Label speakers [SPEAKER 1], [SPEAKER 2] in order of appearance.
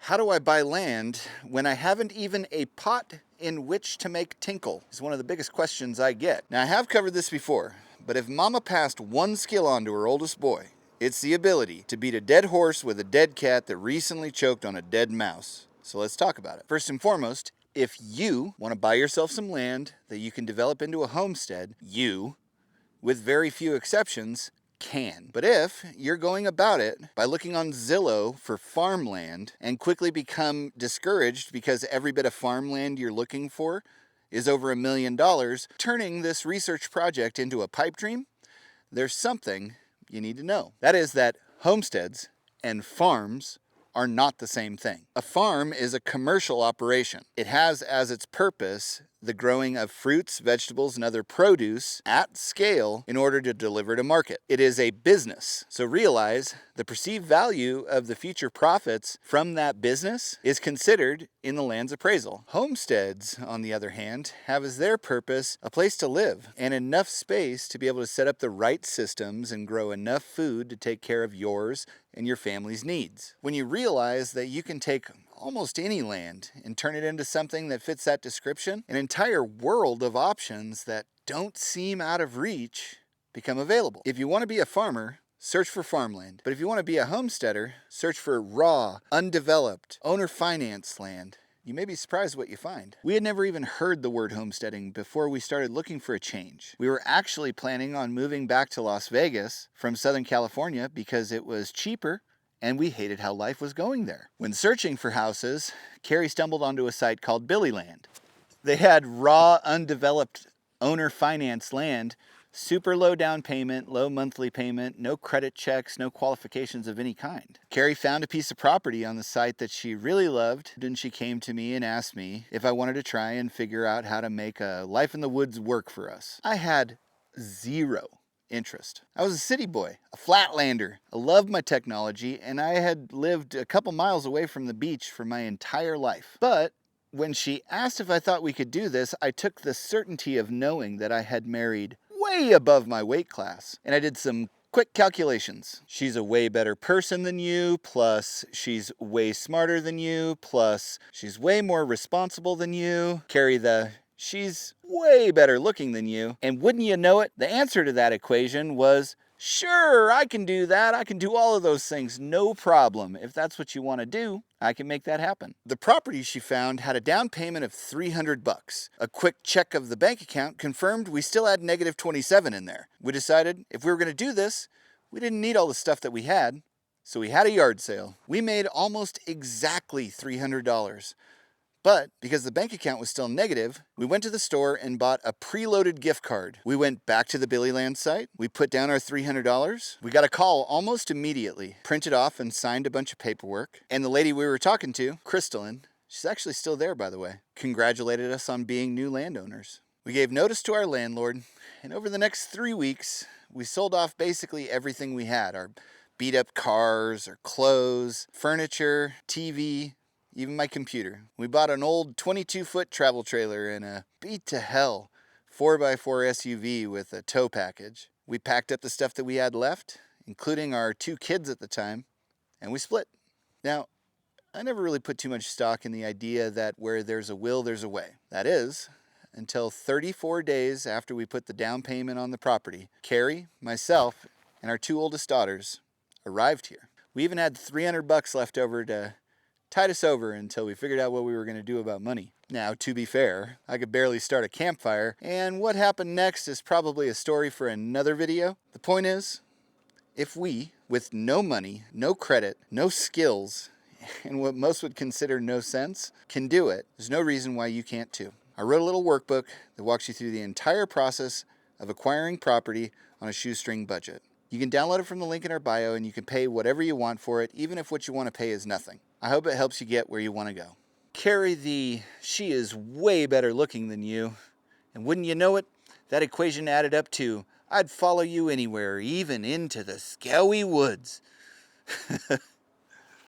[SPEAKER 1] How do I buy land when I haven't even a pot in which to make tinkle? Is one of the biggest questions I get. Now, I have covered this before, but if mama passed one skill on to her oldest boy, it's the ability to beat a dead horse with a dead cat that recently choked on a dead mouse. So let's talk about it. First and foremost, if you want to buy yourself some land that you can develop into a homestead, you, with very few exceptions, can. But if you're going about it by looking on Zillow for farmland and quickly become discouraged because every bit of farmland you're looking for is over $1 million, turning this research project into a pipe dream, there's something you need to know. That is that homesteads and farms are not the same thing. A farm is a commercial operation. It has as its purpose the growing of fruits, vegetables, and other produce at scale in order to deliver to market. It is a business. So realize the perceived value of the future profits from that business is considered in the land's appraisal. Homesteads, on the other hand, have as their purpose a place to live and enough space to be able to set up the right systems and grow enough food to take care of yours and your family's needs. When you realize that you can take almost any land and turn it into something that fits that description, an entire world of options that don't seem out of reach become available. If you want to be a farmer, search for farmland. But if you want to be a homesteader, search for raw, undeveloped, owner-financed land. You may be surprised what you find. We had never even heard the word homesteading before we started looking for a change. We were actually planning on moving back to Las Vegas from Southern California because it was cheaper and we hated how life was going there. When searching for houses, Carrie stumbled onto a site called Billyland. They had raw, undeveloped, owner-financed land, super low down payment, low monthly payment, no credit checks, no qualifications of any kind. Carrie found a piece of property on the site that she really loved, and she came to me and asked me if I wanted to try and figure out how to make a life in the woods work for us. I had zero interest. I was a city boy, a flatlander. I loved my technology, and I had lived a couple miles away from the beach for my entire life. But when she asked if I thought we could do this, I took the certainty of knowing that I had married way above my weight class, and I did some quick calculations. She's a way better person than you, plus she's way smarter than you, plus she's way more responsible than you. She's way better looking than you. And wouldn't you know it, the answer to that equation was, sure, I can do that. I can do all of those things, no problem. If that's what you want to do, I can make that happen. The property she found had a down payment of $300. A quick check of the bank account confirmed we still had negative 27 in there. We decided if we were going to do this, we didn't need all the stuff that we had, so we had a yard sale. We made almost exactly $300. But because the bank account was still negative, we went to the store and bought a preloaded gift card. We went back to the Billyland site. We put down our $300. We got a call almost immediately, printed off and signed a bunch of paperwork. And the lady we were talking to, Crystalline, she's actually still there, by the way, congratulated us on being new landowners. We gave notice to our landlord, and over the next 3 weeks, we sold off basically everything we had. Our beat up cars, our clothes, furniture, TV, even my computer. We bought an old 22-foot travel trailer and a beat to hell 4x4 SUV with a tow package. We packed up the stuff that we had left, including our 2 kids at the time, and we split. Now, I never really put too much stock in the idea that where there's a will, there's a way. That is, until 34 days after we put the down payment on the property, Carrie, myself, and our 2 oldest daughters arrived here. We even had $300 left over to tide us over until we figured out what we were going to do about money. Now, to be fair, I could barely start a campfire, and what happened next is probably a story for another video. The point is, if we, with no money, no credit, no skills, and what most would consider no sense, can do it, there's no reason why you can't too. I wrote a little workbook that walks you through the entire process of acquiring property on a shoestring budget. You can download it from the link in our bio, and you can pay whatever you want for it, even if what you want to pay is nothing. I hope it helps you get where you want to go. Carrie, she is way better looking than you. And wouldn't you know it, that equation added up to, I'd follow you anywhere, even into the scowy woods.